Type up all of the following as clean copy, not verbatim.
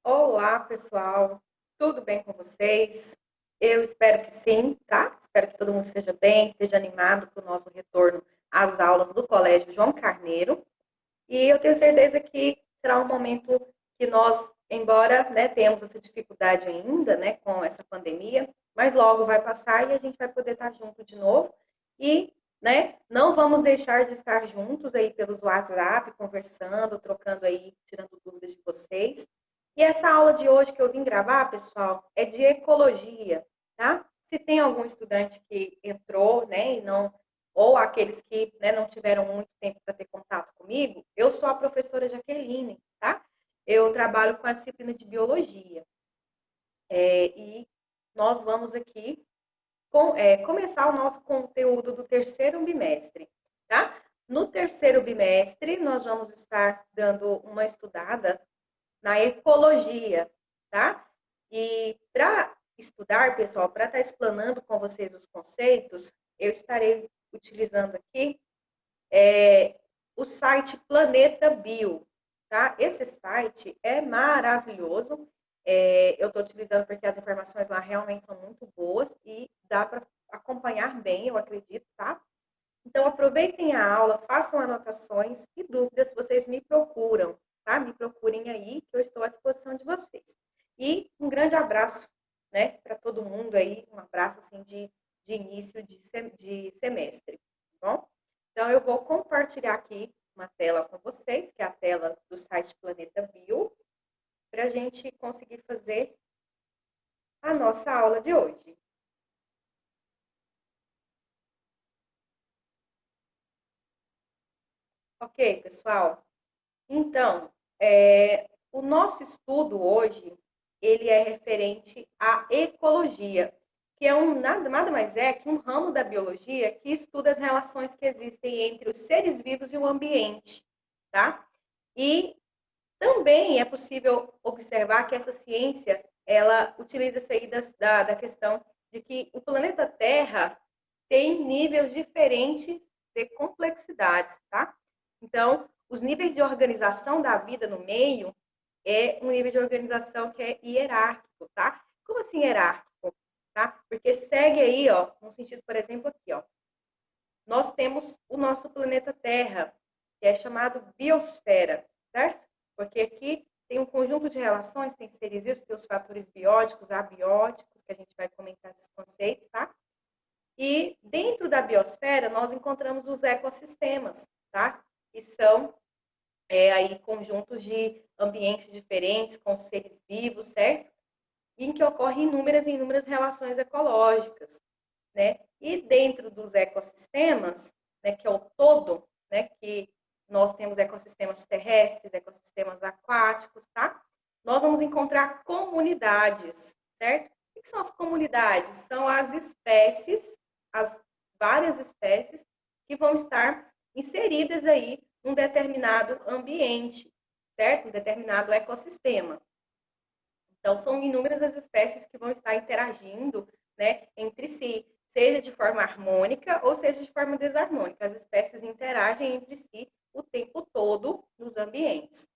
Olá, pessoal. Tudo bem com vocês? Eu espero que sim, tá? Espero que todo mundo esteja bem, esteja animado para o nosso retorno às aulas do Colégio João Carneiro. E eu tenho certeza que será um momento que nós, embora, né, tenhamos essa dificuldade ainda, né, com essa pandemia, mas logo vai passar e a gente vai poder estar junto de novo. E, né, não vamos deixar de estar juntos aí pelos WhatsApp, conversando, trocando aí, tirando dúvidas de vocês. E essa aula de hoje que eu vim gravar, pessoal, é de ecologia, tá? Se tem algum estudante que entrou, né, e não, ou aqueles que, né, não tiveram muito tempo para ter contato comigo, eu sou a professora Jaqueline, tá? Eu trabalho com a disciplina de biologia. E nós vamos aqui começar o nosso conteúdo do terceiro bimestre, tá? No terceiro bimestre, nós vamos estar dando uma estudada na ecologia, tá? E para estudar, pessoal, para estar explanando com vocês os conceitos, eu estarei utilizando aqui o site Planeta Bio, tá? Esse site é maravilhoso. Eu estou utilizando porque as informações lá realmente são muito boas e dá para acompanhar bem, eu acredito, tá? Então, aproveitem a aula, façam anotações e dúvidas, vocês me procuram, tá? Me procurem aí, que eu estou à disposição de vocês. E um grande abraço, né, para todo mundo aí, um abraço, assim, de início de semestre, tá bom? Então, eu vou compartilhar aqui uma tela com vocês, que é a tela do site Planeta Bio, para a gente conseguir fazer a nossa aula de hoje. Ok, pessoal? Então, o nosso estudo hoje, ele é referente à ecologia, que é nada mais é que um ramo da biologia que estuda as relações que existem entre os seres vivos e o ambiente, tá? E também é possível observar que essa ciência, ela utiliza-se aí da questão de que o planeta Terra tem níveis diferentes de complexidades, tá? Então, os níveis de organização da vida no meio é um nível de organização que é hierárquico, tá? Como assim hierárquico? Tá? Porque segue aí, ó, no sentido, por exemplo, aqui, ó. Nós temos o nosso planeta Terra, que é chamado biosfera, certo? Porque aqui tem um conjunto de relações, tem seres vivos, tem os fatores bióticos, abióticos, que a gente vai comentar esses conceitos, tá? E dentro da biosfera, nós encontramos os ecossistemas, tá? Que são aí conjuntos de ambientes diferentes, com seres vivos, certo? Em que ocorrem inúmeras e inúmeras relações ecológicas, né? E dentro dos ecossistemas, né, que é o todo, né, que nós temos ecossistemas terrestres, ecossistemas aquáticos, tá? Nós vamos encontrar comunidades, certo? O que são as comunidades? São as espécies, as várias espécies que vão estar inseridas aí num determinado ambiente, certo? Um determinado ecossistema. Então, são inúmeras as espécies que vão estar interagindo, né, entre si, seja de forma harmônica ou seja de forma desarmônica. As espécies interagem entre si o tempo todo nos ambientes.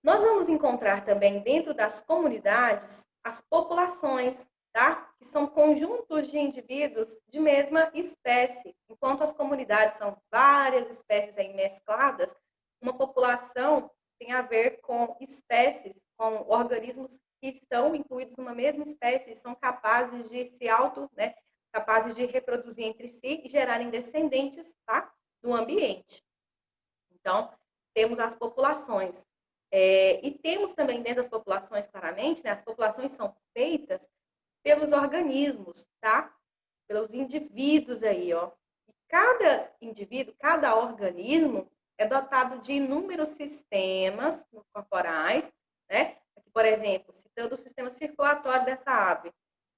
Nós vamos encontrar também dentro das comunidades as populações, tá? Que são conjuntos de indivíduos de mesma espécie. Enquanto as comunidades são várias espécies aí mescladas, uma população tem a ver com espécies, com organismos que estão incluídos numa mesma espécie e são capazes de se né, capazes de reproduzir entre si e gerarem descendentes, tá? No ambiente. Então, temos as populações. E temos também dentro das populações, claramente, né, as populações são feitas pelos organismos, tá? Pelos indivíduos aí, ó. E cada indivíduo, cada organismo é dotado de inúmeros sistemas corporais, né? Aqui, por exemplo, citando o sistema circulatório dessa ave,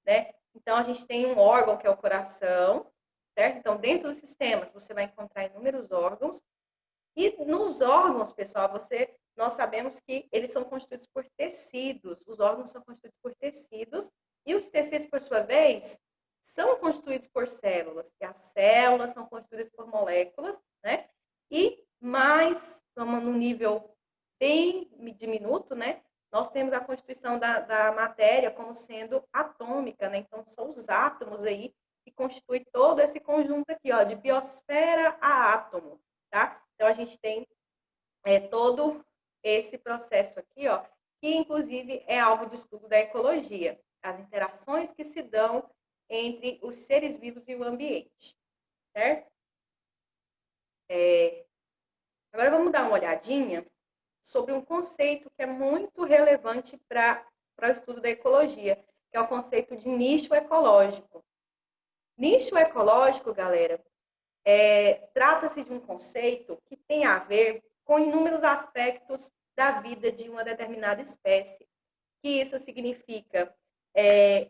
né? Então, a gente tem um órgão que é o coração, certo? Então, dentro dos sistemas, você vai encontrar inúmeros órgãos. E nos órgãos, pessoal, nós sabemos que eles são constituídos por tecidos. Os órgãos são constituídos por tecidos e os tecidos, por sua vez, são constituídos por células. E as células são constituídas por moléculas, né? E mais, num nível bem diminuto, né? nós temos a constituição da matéria como sendo atômica, né? Então, são os átomos aí que constituem todo esse conjunto aqui, ó, de biosfera a átomo, tá? Então, a gente tem todo esse processo aqui, ó, que inclusive é alvo de estudo da ecologia, as interações que se dão entre os seres vivos e o ambiente, certo? Agora vamos dar uma olhadinha sobre um conceito que é muito relevante para o estudo da ecologia, que é o conceito de nicho ecológico. Nicho ecológico, galera, trata-se de um conceito que tem a ver com inúmeros aspectos da vida de uma determinada espécie. Que isso significa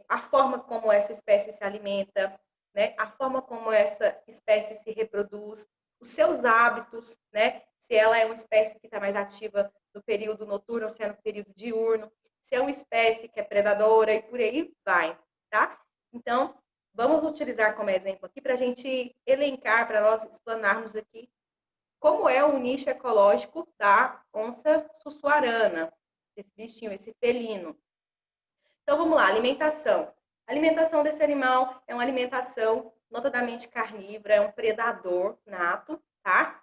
a forma como essa espécie se alimenta, né? A forma como essa espécie se reproduz, os seus hábitos, né? Se ela é uma espécie que está mais ativa no período noturno ou se é no período diurno, se é uma espécie que é predadora e por aí vai, tá? Então, vamos utilizar como exemplo aqui para a gente elencar, para nós explanarmos aqui como é o nicho ecológico da onça sussuarana, esse bichinho, esse felino. Então, vamos lá, alimentação. A alimentação desse animal é uma alimentação notadamente carnívora, é um predador nato, tá?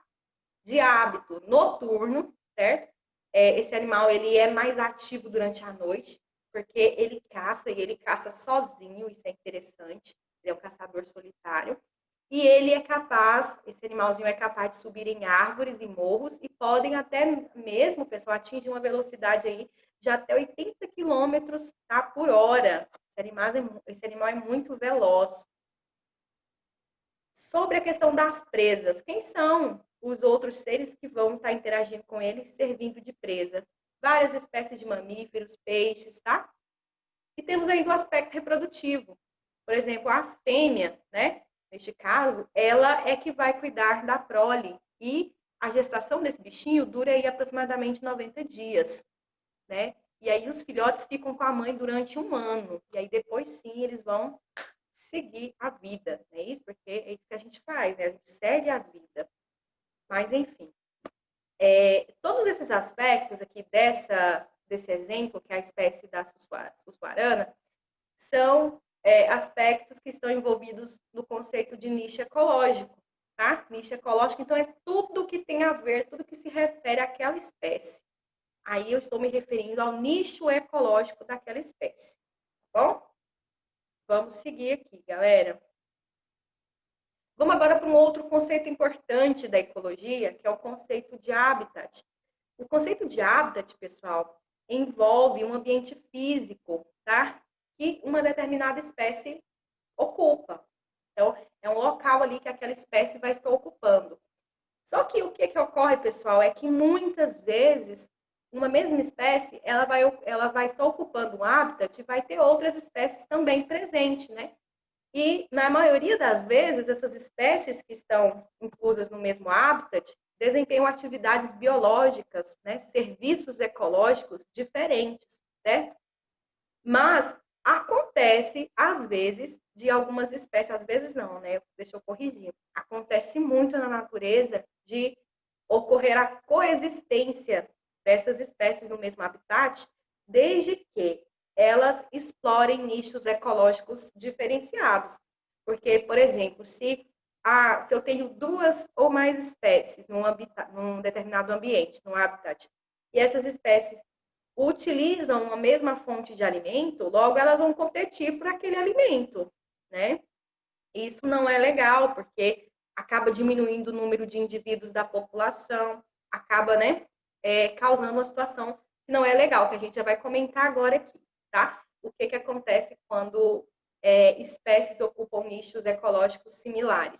De hábito noturno, certo? Esse animal, ele é mais ativo durante a noite, porque ele caça, e ele caça sozinho, isso é interessante. Ele é um caçador solitário. E ele é capaz, esse animalzinho é capaz de subir em árvores e morros e podem até mesmo, pessoal, atingir uma velocidade aí de até 80 quilômetros, tá, por hora. Esse animal é muito veloz. Sobre a questão das presas, quem são os outros seres que vão estar interagindo com ele, servindo de presa? Várias espécies de mamíferos, peixes, tá? E temos ainda o aspecto reprodutivo. Por exemplo, a fêmea, né? Neste caso, ela é que vai cuidar da prole. E a gestação desse bichinho dura aí aproximadamente 90 dias, né? E aí os filhotes ficam com a mãe durante 1 ano. E aí depois sim eles vão seguir a vida, não é isso? Porque é isso que a gente faz, né? A gente segue a vida. Mas, enfim, todos esses aspectos aqui desse exemplo, que é a espécie da sussuarana, são aspectos que estão envolvidos no conceito de nicho ecológico, tá? Nicho ecológico, então, é tudo que tem a ver, tudo que se refere àquela espécie. Aí eu estou me referindo ao nicho ecológico daquela espécie, tá bom? Vamos seguir aqui, galera. Vamos agora para um outro conceito importante da ecologia, que é o conceito de habitat. O conceito de habitat, pessoal, envolve um ambiente físico, tá? Que uma determinada espécie ocupa. Então, é um local ali que aquela espécie vai estar ocupando. Só que o que ocorre, pessoal, é que muitas vezes uma mesma espécie ela vai estar ocupando um habitat e vai ter outras espécies também presentes, né? E, na maioria das vezes, essas espécies que estão inclusas no mesmo habitat desempenham atividades biológicas, né, serviços ecológicos diferentes, certo? Mas acontece, às vezes, de algumas espécies, às vezes não, né? Deixa eu corrigir. Acontece muito na natureza de ocorrer a coexistência dessas espécies no mesmo habitat, desde que elas explorem nichos ecológicos diferenciados. Porque, por exemplo, se eu tenho 2 ou mais espécies num determinado ambiente, num habitat, e essas espécies utilizam uma mesma fonte de alimento, logo elas vão competir por aquele alimento, né? Isso não é legal, porque acaba diminuindo o número de indivíduos da população, acaba, né, causando uma situação que não é legal, que a gente já vai comentar agora aqui, tá? O que acontece quando espécies ocupam nichos ecológicos similares.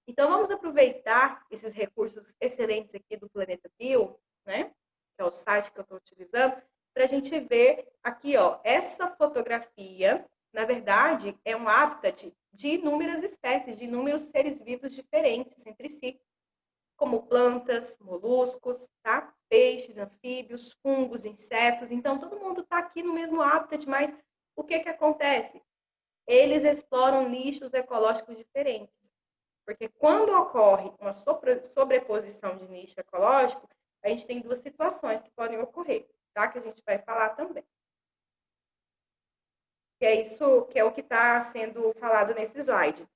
Então, vamos aproveitar esses recursos excelentes aqui do Planeta Bio, né? Que é o site que eu estou utilizando, para a gente ver aqui, ó, essa fotografia, na verdade, é um habitat de inúmeras espécies, de inúmeros seres vivos diferentes entre si, como plantas, moluscos, tá? Peixes, anfíbios, fungos, insetos. Então, todo mundo está aqui no mesmo habitat, mas o que acontece? Eles exploram nichos ecológicos diferentes. Porque quando ocorre uma sobreposição de nicho ecológico, a gente tem 2 situações que podem ocorrer. tá? Que a gente vai falar também. Que é isso, que é o que está sendo falado nesse slide.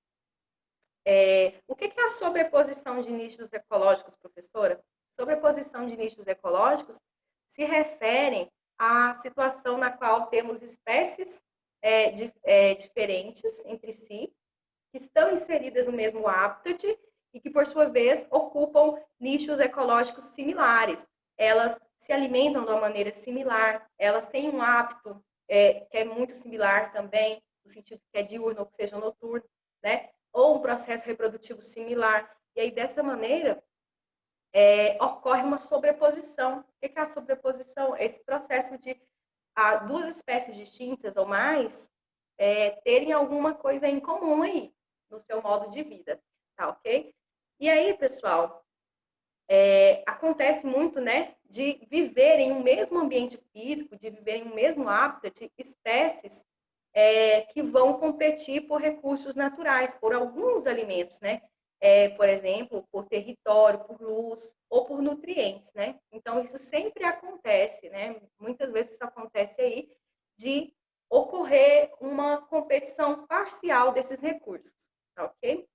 O que é a sobreposição de nichos ecológicos, professora? Sobreposição de nichos ecológicos se referem à situação na qual temos espécies diferentes entre si, que estão inseridas no mesmo habitat e que, por sua vez, ocupam nichos ecológicos similares. Elas se alimentam de uma maneira similar, elas têm um hábito que é muito similar também, no sentido que é diurno ou que seja noturno, né? Ou um processo reprodutivo similar. E aí, dessa maneira, ocorre uma sobreposição. O que é a sobreposição? Esse processo de duas espécies distintas ou mais terem alguma coisa em comum aí, no seu modo de vida, tá ok? E aí, pessoal, acontece muito, né, de viver em um mesmo ambiente físico, de viver em um mesmo habitat, espécies que vão competir por recursos naturais, por alguns alimentos, né? Por exemplo, por território, por luz ou por nutrientes, né? Então, isso sempre acontece, né? Muitas vezes isso acontece aí de ocorrer uma competição parcial desses recursos, tá ok?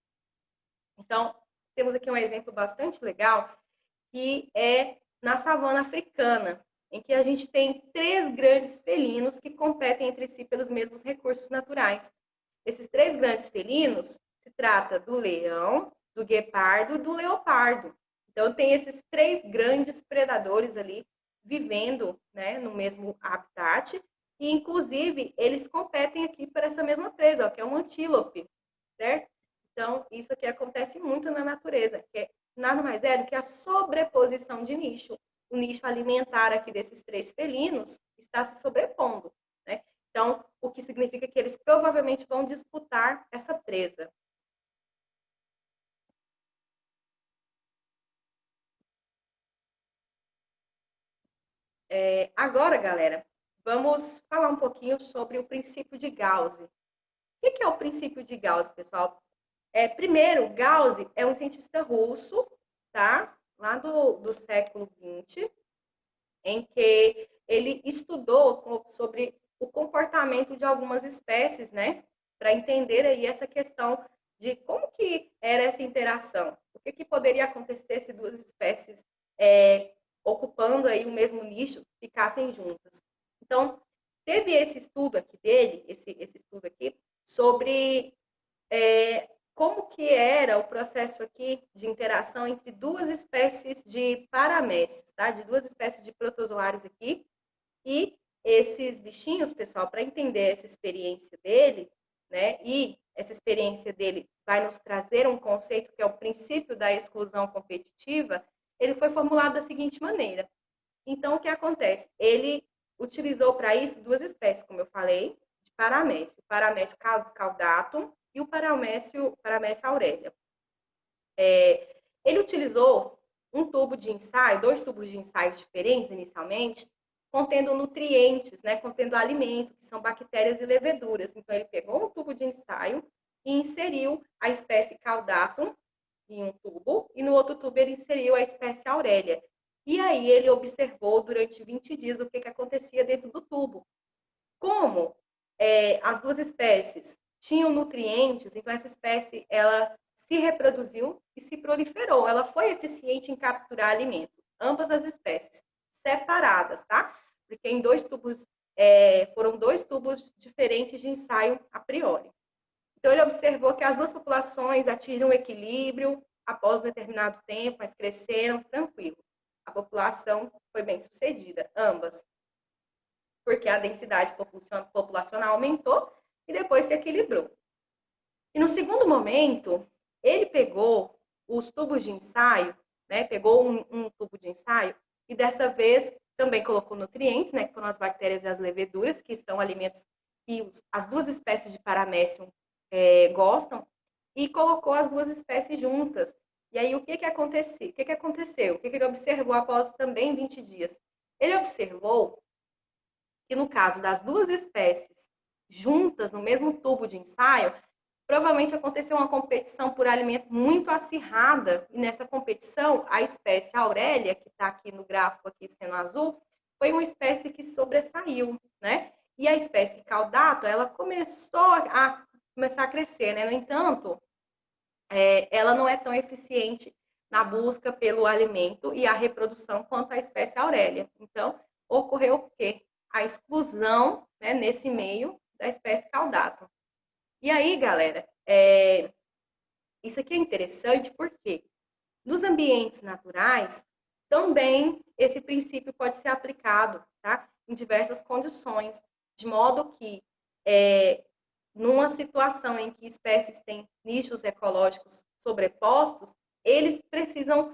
Então, temos aqui um exemplo bastante legal, que é na savana africana, em que a gente tem 3 grandes felinos que competem entre si pelos mesmos recursos naturais. Esses 3 grandes felinos se trata do leão, do guepardo e do leopardo. Então, tem esses 3 grandes predadores ali vivendo, né, no mesmo habitat, e inclusive eles competem aqui por essa mesma presa, ó, que é um antílope, certo? Então, isso aqui acontece muito na natureza, que nada mais é do que a sobreposição de nicho. O nicho alimentar aqui desses 3 felinos está se sobrepondo, né? Então, o que significa que eles provavelmente vão disputar essa presa. Agora, galera, vamos falar um pouquinho sobre o princípio de Gauss. O que é o princípio de Gauss, pessoal? Primeiro, Gauss é um cientista russo, tá? Lá do século XX, em que ele estudou sobre o comportamento de algumas espécies, né? Para entender aí essa questão de como que era essa interação. O que poderia acontecer se duas espécies ocupando aí o mesmo nicho ficassem juntas. Então, teve esse estudo aqui dele, esse estudo aqui, sobre como que era o processo aqui de interação entre duas espécies de paramécios, tá? De duas espécies de protozoários aqui. E esses bichinhos, pessoal, para entender essa experiência dele, né? E essa experiência dele vai nos trazer um conceito que é o princípio da exclusão competitiva, ele foi formulado da seguinte maneira. Então, o que acontece? Ele utilizou para isso duas espécies, como eu falei, de paramécio. O paramécio caudatum e o paramécio aurelia. Ele utilizou um tubo de ensaio, 2 tubos de ensaio diferentes inicialmente, contendo nutrientes, né, contendo alimento, que são bactérias e leveduras. Então, ele pegou um tubo de ensaio e inseriu a espécie caudatum em um tubo, e no outro tubo ele inseriu a espécie aurelia. E aí ele observou durante 20 dias o que acontecia dentro do tubo. Como as duas espécies tinham nutrientes, então essa espécie ela se reproduziu e se proliferou. Ela foi eficiente em capturar alimento. Ambas as espécies separadas, tá? Porque em 2 tubos foram 2 tubos diferentes de ensaio a priori. Então ele observou que as duas populações atingiram um equilíbrio após um determinado tempo, mas cresceram tranquilo. A população foi bem sucedida, ambas, porque a densidade populacional aumentou e depois se equilibrou. E no segundo momento, ele pegou os tubos de ensaio, né? Pegou um tubo de ensaio e dessa vez também colocou nutrientes, né? Que foram as bactérias e as leveduras, que são alimentos que as duas espécies de paramécium gostam, e colocou as duas espécies juntas. E aí, o que aconteceu? O que ele observou após também 20 dias? Ele observou que no caso das duas espécies juntas no mesmo tubo de ensaio, provavelmente aconteceu uma competição por alimento muito acirrada, e nessa competição, a espécie aurélia, que está aqui no gráfico aqui sendo azul, foi uma espécie que sobressaiu, né? E a espécie caudato, ela começou a crescer, né? No entanto, ela não é tão eficiente na busca pelo alimento e a reprodução quanto a espécie aurélia. Então, ocorreu o quê? A exclusão, né, nesse meio da espécie caudato. E aí, galera, isso aqui é interessante porque nos ambientes naturais também esse princípio pode ser aplicado, tá? Em diversas condições, de modo que numa situação em que espécies têm nichos ecológicos sobrepostos, eles precisam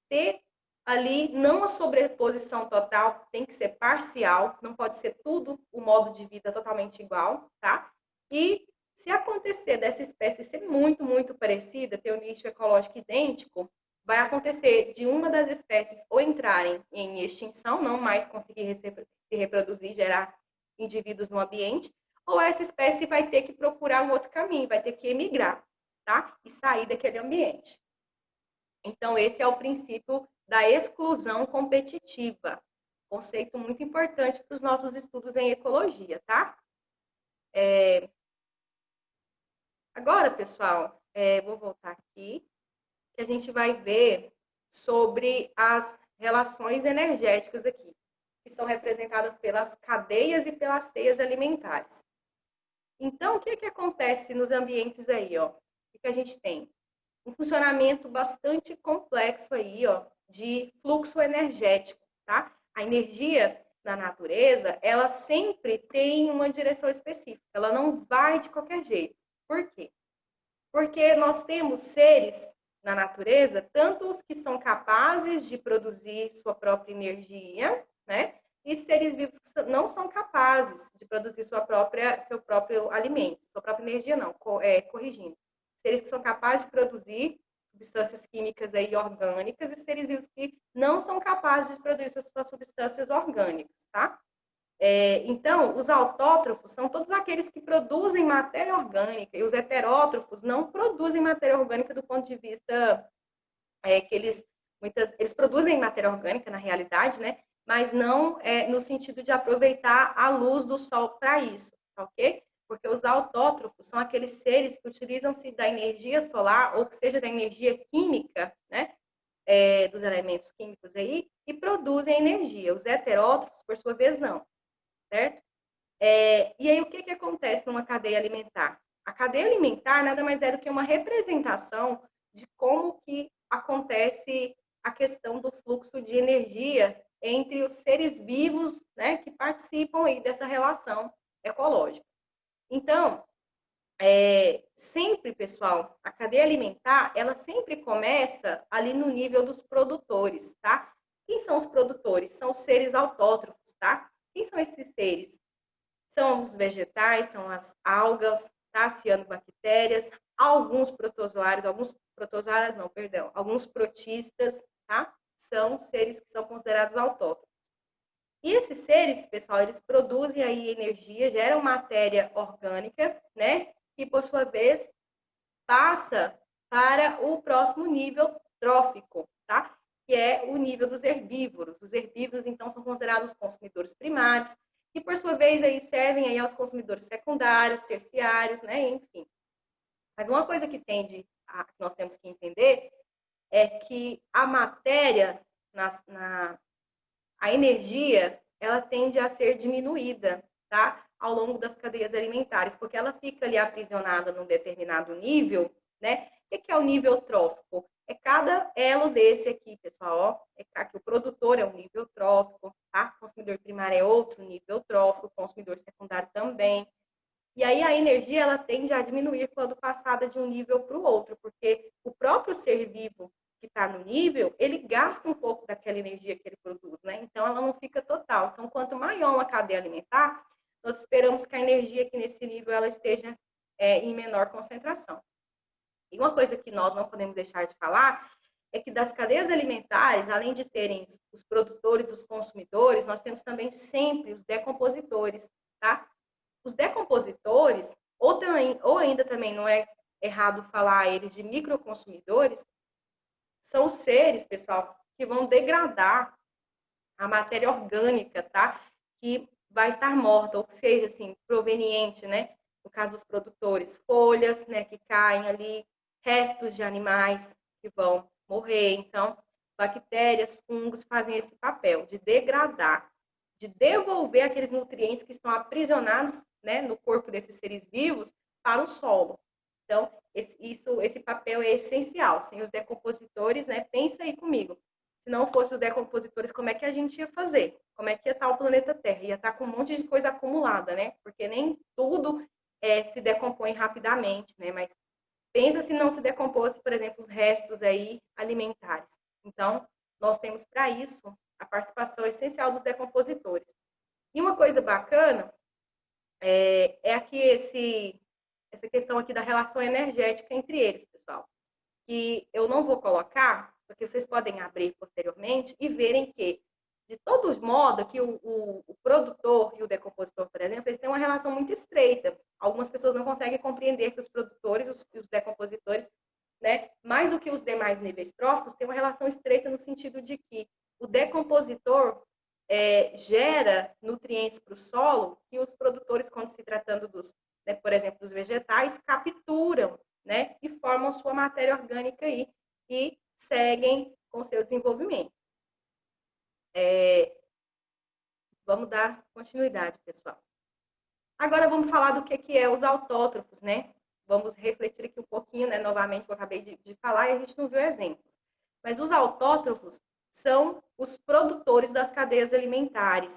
ter ali não a sobreposição total, tem que ser parcial, não pode ser tudo o modo de vida totalmente igual, tá? E se acontecer dessa espécie ser muito, muito parecida, ter um nicho ecológico idêntico, vai acontecer de uma das espécies ou entrarem em extinção, não mais conseguir se reproduzir, gerar indivíduos no ambiente, ou essa espécie vai ter que procurar um outro caminho, vai ter que emigrar, tá? E sair daquele ambiente. Então, esse é o princípio da exclusão competitiva, conceito muito importante para os nossos estudos em ecologia, tá? Agora, pessoal, vou voltar aqui, que a gente vai ver sobre as relações energéticas aqui, que são representadas pelas cadeias e pelas teias alimentares. Então, o que acontece nos ambientes aí, ó? O que a gente tem? Um funcionamento bastante complexo aí, ó, de fluxo energético, tá? A energia da natureza, ela sempre tem uma direção específica, ela não vai de qualquer jeito. Por quê? Porque nós temos seres na natureza, tanto os que são capazes de produzir sua própria energia, né? E seres vivos que não são capazes de produzir seu próprio alimento, sua própria energia não, corrigindo. Seres que são capazes de produzir substâncias químicas aí orgânicas e seres vivos que não são capazes de produzir suas substâncias orgânicas, tá? Então, os autótrofos são todos aqueles que produzem matéria orgânica e os heterótrofos não produzem matéria orgânica do ponto de vista que eles produzem matéria orgânica na realidade, né? Mas não no sentido de aproveitar a luz do sol para isso, ok? Porque os autótrofos são aqueles seres que utilizam-se da energia solar ou que seja da energia química, né? Dos elementos químicos aí, e produzem energia. Os heterótrofos, por sua vez, não, certo? E aí, o que acontece numa cadeia alimentar? A cadeia alimentar nada mais é do que uma representação de como que acontece a questão do fluxo de energia entre os seres vivos, né, que participam aí dessa relação ecológica. Então, sempre, pessoal, a cadeia alimentar, ela sempre começa ali no nível dos produtores, tá? Quem são os produtores? São os seres autótrofos, tá? Quem são esses seres? São os vegetais, são as algas, tá? Cianobactérias, alguns protozoários, alguns protistas, tá? São seres que são considerados autótrofos. E esses seres, pessoal, eles produzem aí energia, geram matéria orgânica, né? Que, por sua vez, passa para o próximo nível trófico, tá? Que é o nível dos herbívoros. Os herbívoros, então, são considerados consumidores primários, que, por sua vez, aí servem aí aos consumidores secundários, terciários, né? Enfim. Mas uma coisa que nós temos que entender é que a matéria, a energia, ela tende a ser diminuída, tá? Ao longo das cadeias alimentares, porque ela fica ali aprisionada num determinado nível, né? O que é o nível trófico? É cada elo desse aqui, pessoal, ó. Aqui o produtor é um nível trófico, tá? O consumidor primário é outro nível trófico, o consumidor secundário também. E aí a energia, ela tende a diminuir quando passada de um nível para o outro, porque o próprio ser vivo que está no nível, ele gasta um pouco daquela energia que ele produz, né? Então, ela não fica total. Então, quanto maior uma cadeia alimentar, nós esperamos que a energia aqui nesse nível ela esteja em menor concentração. E uma coisa que nós não podemos deixar de falar é que das cadeias alimentares, além de terem os produtores, os consumidores, nós temos também sempre os decompositores, tá? Os decompositores, ou ainda também não é errado falar eles de microconsumidores, são os seres, pessoal, que vão degradar a matéria orgânica, tá? Que vai estar morta, ou seja, assim, proveniente, né? No caso dos produtores, folhas, né, que caem ali, restos de animais que vão morrer. Então, bactérias, fungos fazem esse papel de degradar, de devolver aqueles nutrientes que estão aprisionados, né, no corpo desses seres vivos para o solo. Então, esse papel é essencial. Sem os decompositores, né, pensa aí comigo. Se não fosse os decompositores, como é que a gente ia fazer? Como é que ia estar o planeta Terra? Ia estar com um monte de coisa acumulada, né? Porque nem tudo se decompõe rapidamente, né? Mas pensa se não se decomposse, por exemplo, os restos aí alimentares. Então, nós temos para isso a participação essencial dos decompositores. E uma coisa bacana é aqui essa questão aqui da relação energética entre eles, pessoal. Que eu não vou colocar, porque vocês podem abrir posteriormente e verem que, de todos modos, que o produtor e o decompositor, por exemplo, eles têm uma relação muito estreita. Algumas pessoas não conseguem compreender que os produtores e os decompositores, né, mais do que os demais níveis tróficos, têm uma relação estreita no sentido de que o decompositor gera nutrientes para o solo que os produtores, quando se tratando dos, né, por exemplo, dos vegetais, capturam, né, e formam sua matéria orgânica aí e seguem com seu desenvolvimento. Vamos dar continuidade, pessoal. Agora vamos falar do que é os autótrofos, né? Vamos refletir aqui um pouquinho, né? Novamente, eu acabei de falar e a gente não viu exemplo. Mas os autótrofos são os produtores das cadeias alimentares,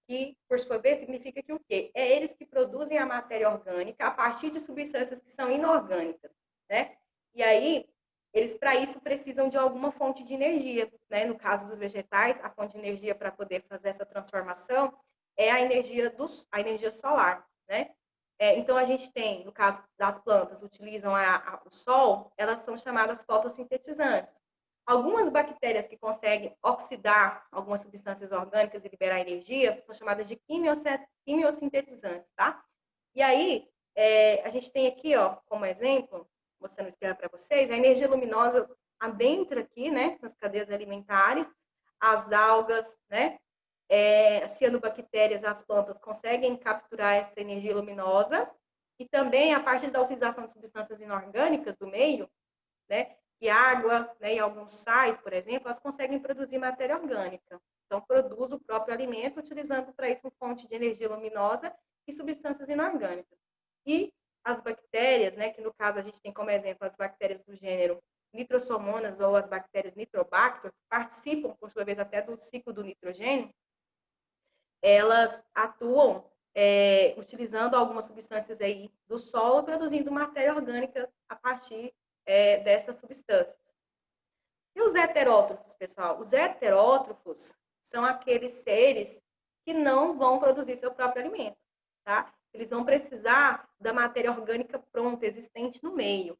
que, por sua vez, significa que o quê? É eles que produzem a matéria orgânica a partir de substâncias que são inorgânicas, né? E aí, eles, para isso, precisam de alguma fonte de energia, né? No caso dos vegetais, a fonte de energia para poder fazer essa transformação é a energia solar, né? Então, a gente tem, no caso das plantas, utilizam o sol, elas são chamadas fotossintetizantes. Algumas bactérias que conseguem oxidar algumas substâncias orgânicas e liberar energia são chamadas de quimiosintetizantes, tá? E aí, a gente tem aqui, ó, como exemplo, mostrando esse esquema para vocês, a energia luminosa adentra aqui, né, nas cadeias alimentares, as algas, né, cianobactérias, as plantas conseguem capturar essa energia luminosa e também, a partir da utilização de substâncias inorgânicas do meio, né, e água, né, e alguns sais, por exemplo, elas conseguem produzir matéria orgânica. Então, produz o próprio alimento, utilizando para isso uma fonte de energia luminosa e substâncias inorgânicas. E as bactérias, né, que no caso a gente tem como exemplo as bactérias do gênero Nitrosomonas ou as bactérias Nitrobacter, que participam, por sua vez, até do ciclo do nitrogênio, elas atuam utilizando algumas substâncias aí do solo, produzindo matéria orgânica a partir dessas substâncias. E os heterótrofos, pessoal? Os heterótrofos são aqueles seres que não vão produzir seu próprio alimento, tá? Eles vão precisar da matéria orgânica pronta, existente no meio.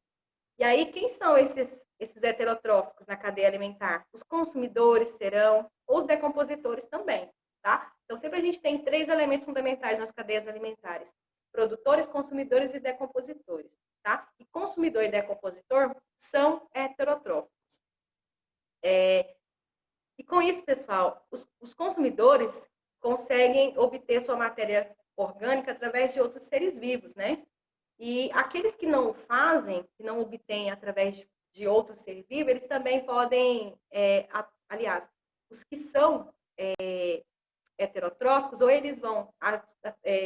E aí, quem são esses heterotróficos na cadeia alimentar? Os consumidores serão, os decompositores também, tá? Então, sempre a gente tem 3 elementos fundamentais nas cadeias alimentares: produtores, consumidores e decompositores, tá? E consumidor e decompositor são heterotróficos. E com isso, pessoal, os consumidores conseguem obter sua matéria orgânica através de outros seres vivos, né? E aqueles que não o fazem, que não obtêm através de outro ser vivo, eles também podem, aliás, os que são heterotróficos, ou eles vão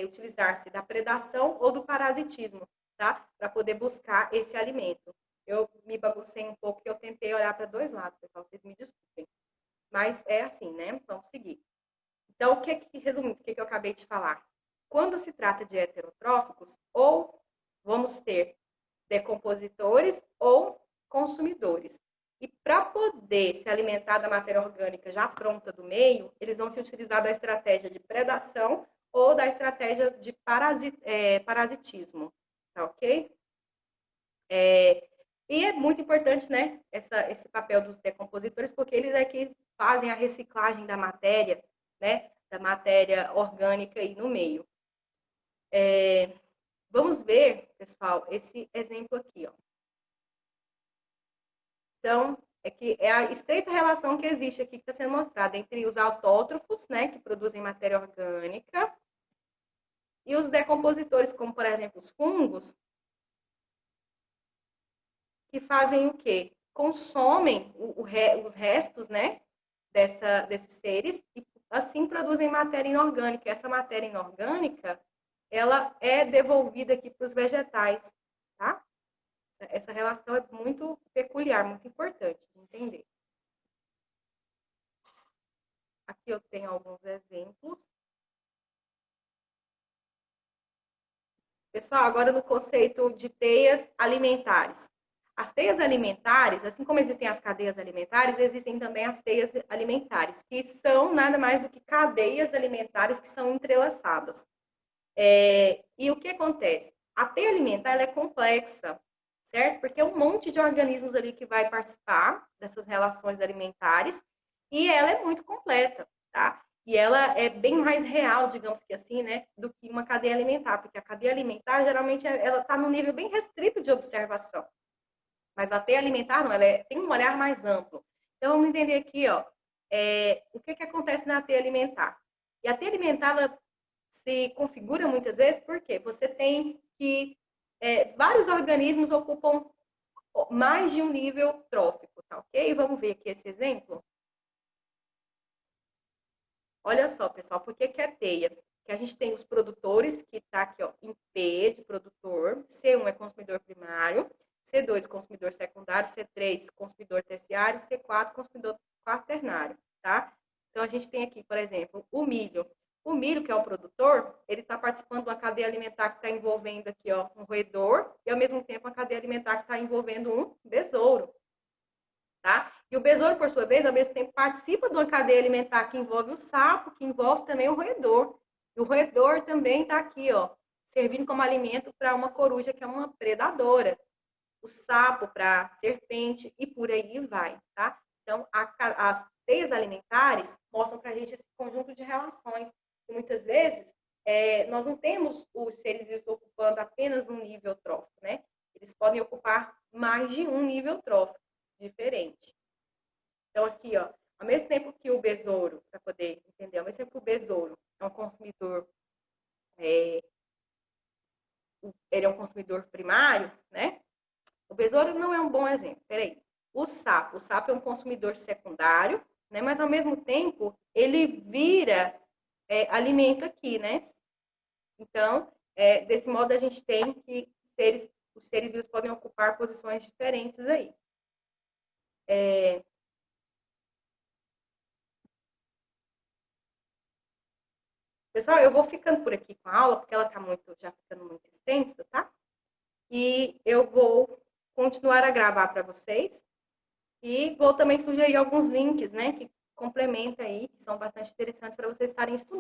utilizar-se da predação ou do parasitismo, tá? Para poder buscar esse alimento. Eu me baguncei um pouco, porque eu tentei olhar para 2 lados, pessoal, vocês me desculpem. Mas é assim, né? Vamos seguir. Então, resumindo, o que eu acabei de falar? Quando se trata de heterotróficos, ou vamos ter decompositores ou consumidores. E para poder se alimentar da matéria orgânica já pronta do meio, eles vão se utilizar da estratégia de predação ou da estratégia de parasitismo. Tá ok? E é muito importante, né, esse papel dos decompositores, porque eles é que fazem a reciclagem da matéria, né, da matéria orgânica aí no meio. Vamos ver, pessoal, esse exemplo aqui, ó. Então, É que é a estreita relação que existe aqui, que está sendo mostrada, entre os autótrofos, né, que produzem matéria orgânica, e os decompositores, como, por exemplo, os fungos, que fazem o quê? Consomem os restos, né, desses seres e assim produzem matéria inorgânica. Essa matéria inorgânica, ela é devolvida aqui para os vegetais, tá? Essa relação é muito peculiar, muito importante de entender. Aqui eu tenho alguns exemplos. Pessoal, agora no conceito de teias alimentares. As teias alimentares, assim como existem as cadeias alimentares, existem também as teias alimentares, que são nada mais do que cadeias alimentares que são entrelaçadas. E o que acontece? A teia alimentar ela é complexa, certo? Porque é um monte de organismos ali que vai participar dessas relações alimentares e ela é muito completa, tá? E ela é bem mais real, digamos que assim, né, do que uma cadeia alimentar, porque a cadeia alimentar geralmente ela está num nível bem restrito de observação, mas a teia alimentar não, tem um olhar mais amplo. Então vamos entender aqui, ó, o que acontece na teia alimentar. E a teia alimentar ela se configura muitas vezes porque você tem que vários organismos ocupam mais de um nível trófico, tá ok? Vamos ver aqui esse exemplo. Olha só, pessoal, por que é teia? Que a gente tem os produtores, que está aqui ó, em P de produtor, C1 é consumidor primário, C2 consumidor secundário, C3 consumidor terciário, C4 consumidor quaternário, tá? Então a gente tem aqui, por exemplo, o milho. O milho, que é o produtor, ele está participando de uma cadeia alimentar que está envolvendo aqui ó, um roedor e, ao mesmo tempo, uma cadeia alimentar que está envolvendo um besouro. Tá? E o besouro, por sua vez, ao mesmo tempo participa de uma cadeia alimentar que envolve o sapo, que envolve também o roedor. E o roedor também está aqui, ó, servindo como alimento para uma coruja, que é uma predadora. O sapo para serpente e por aí vai, tá? Então, as teias alimentares mostram para a gente esse conjunto de relações. E muitas vezes, nós não temos os seres ocupando apenas um nível trófico, né? Eles podem ocupar mais de um nível trófico diferente. Então, aqui, ó, ao mesmo tempo que o besouro, para poder entender, ao mesmo tempo que o besouro é um consumidor, ele é um consumidor primário, né? O besouro não é um bom exemplo. Peraí. O sapo é um consumidor secundário, né? Mas ao mesmo tempo ele vira alimento aqui, né? Então, desse modo a gente tem que os seres vivos podem ocupar posições diferentes aí. Pessoal, eu vou ficando por aqui com a aula, porque ela está já ficando muito extensa, tá? E eu vou continuar a gravar para vocês e vou também sugerir alguns links, né, que complementam aí, que são bastante interessantes para vocês estarem estudando.